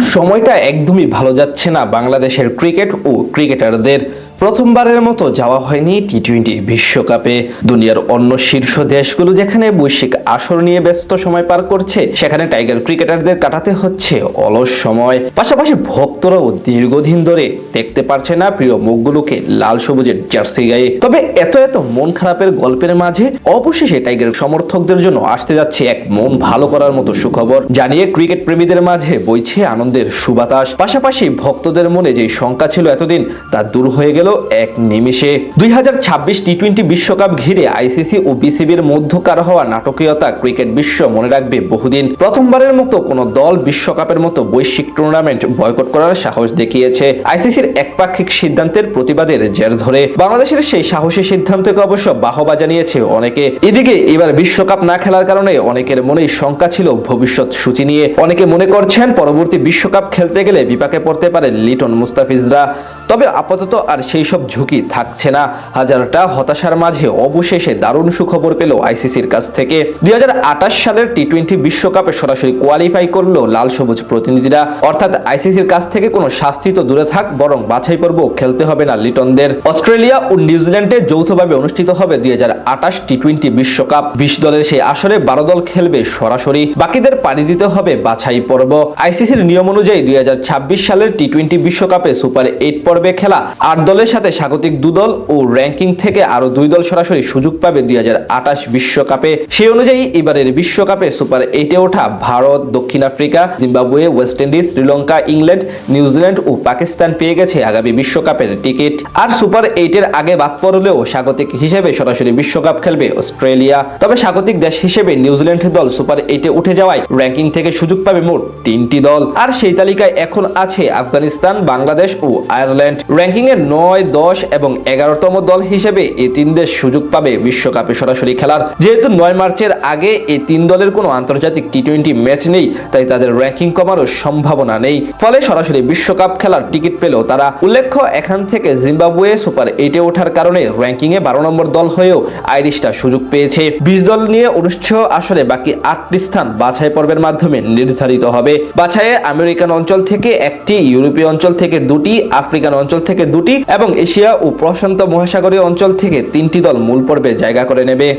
সময়টা একদমই ভালো যাচ্ছে না বাংলাদেশের ক্রিকেট ও ক্রিকেটারদের। প্রথমবারের মতো যাওয়া হয়নি টি-20 বিশ্বকাপে। দুনিয়ার অন্য শীর্ষ দেশগুলো যেখানে বৈশ্বিক আসর নিয়ে ব্যস্ত সময় পার করছে, সেখানে টাইগার ক্রিকেটারদের কাটাতে হচ্ছে অলস সময়। পাশাপাশি ভক্তরাও দীর্ঘদিন ধরে দেখতে পারছে না প্রিয় মুখগুলোকে লাল সবুজের জার্সি গায়ে। তবে এত মন খারাপের গল্পের মাঝে অবশেষে টাইগার সমর্থকদের জন্য আসতে যাচ্ছে এক মন ভালো করার মতো সুখবর জানিয়ে ক্রিকেট প্রেমীদের মাঝে বইছে আনন্দের সুবাতাস। পাশাপাশি ভক্তদের মনে যে শঙ্কা ছিল এতদিন, তা দূর হয়ে গেল এক নিমিষে। 2026 টি-20 বিশ্বকাপ ঘিরে আইসিসি ও বিসিবির মধ্যকার হওয়া নাটকীয়তা ক্রিকেট বিশ্ব মনে রাখবে বহুদিন। প্রথমবারের মতো কোন দল বিশ্বকাপের মতো বৈশ্বিক টুর্নামেন্ট বয়কট করার সাহস দেখিয়েছে আইসিসির একপাক্ষিক সিদ্ধান্তের প্রতিবাদের জের ধরে। বাংলাদেশের সেই সাহসী সিদ্ধান্তকে অবশ্য বাহবা জানিয়েছে অনেকে। এদিকে এবার বিশ্বকাপ না খেলার কারণে অনেকের মনেই শঙ্কা ছিল ভবিষ্যৎ সূচি নিয়ে। অনেকে মনে করছেন পরবর্তী বিশ্বকাপ খেলতে গেলে বিপাকে পড়তে পারে লিটন মুস্তাফিজরা। তবে আপাতত আর সেই সব ঝুঁকি থাকছে না। হাজারটা হতাশার মাঝে অবশেষে দারুণ সুখবর পেল আইসিসির কাছ থেকে। 2028 সালের টি-20 বিশ্বকাপে সরাসরি কোয়ালিফাই করলো লাল সবুজ প্রতিনিধিরা। অর্থাৎ আইসিসির কাছ থেকে কোনো শাস্তি তো দূরে থাক, বরং বাছাই পর্ব খেলতে হবে না লিটনদের। অস্ট্রেলিয়া ও নিউজিল্যান্ডে যৌথভাবে অনুষ্ঠিত হবে 2028 টি-20 বিশ্বকাপ। 20 দলের সেই আসরে 12 দল খেলবে সরাসরি, বাকিদের পাড়ি দিতে হবে বাছাই পর্ব। আইসিসির নিয়ম অনুযায়ী 2026 সালের টি-20 বিশ্বকাপে সুপার 8 পর্বে খেলা 8 দলের সাথে স্বাগতিক 2 দল ও র্যাঙ্কিং থেকে আরো 2 দল সরাসরি সুযোগ পাবে 2028 বিশ্বকাপে। সেই অনুযায়ী এবারের বিশ্বকাপে সুপার 8-এ ওঠা ভারত, দক্ষিণ Africa, Zimbabwe, West Indies, Sri Lanka, England, New Zealand ও পাকিস্তান পেয়ে গেছে আগামী বিশ্বকাপের টিকিট। আর সুপার 8-এর আগে বাদ পড়লেও স্বাগতিক হিসেবে সরাসরি বিশ্বকাপ খেলবে অস্ট্রেলিয়া। তবে স্বাগতিক দেশ হিসেবে নিউজিল্যান্ড দল সুপার 8-এ উঠে যাওয়ায় র্যাঙ্কিং থেকে সুযোগ পাবে মোট 3টি দল। আর সেই তালিকায় এখন আছে আফগানিস্তান, বাংলাদেশ ও আয়ারল্যান্ড। র্যাঙ্কিং এর 9, 10 এবং 11তম দল হিসেবে এই 3 দেশ সুযোগ পাবে বিশ্বকাপে সরাসরি খেলার। যেহেতু 9 মার্চের আগে এই 3 দলের কোনো আন্তর্জাতিক টি-20 ম্যাচ নেই, তাই তাদের র্যাঙ্কিং কমারও সম্ভাবনা নেই। ফলে সরাসরি বিশ্বকাপ খেলার টিকিট পেলেও তারা। উল্লেখ্য, এখান থেকে জিম্বাবুয়ে সুপার 8-এ ওঠার কারণে র্যাঙ্কিং এ 12 নম্বর দল হয়েও আইরিশটা সুযোগ পেয়েছে। 20 দল নিয়ে অনুষ্ঠেয় আসরে বাকি 8টি স্থান বাছাই পর্বের মাধ্যমে নির্ধারিত হবে। বাছাইয়ে আমেরিকান অঞ্চল থেকে 1টি, ইউরোপীয় অঞ্চল থেকে 2টি, আফ্রিকান অঞ্চল থেকে 2টি এবং এশিয়া ও প্রশান্ত মহাসাগরীয় অঞ্চল থেকে 3টি দল মূল পর্বে জায়গা করে নেবে।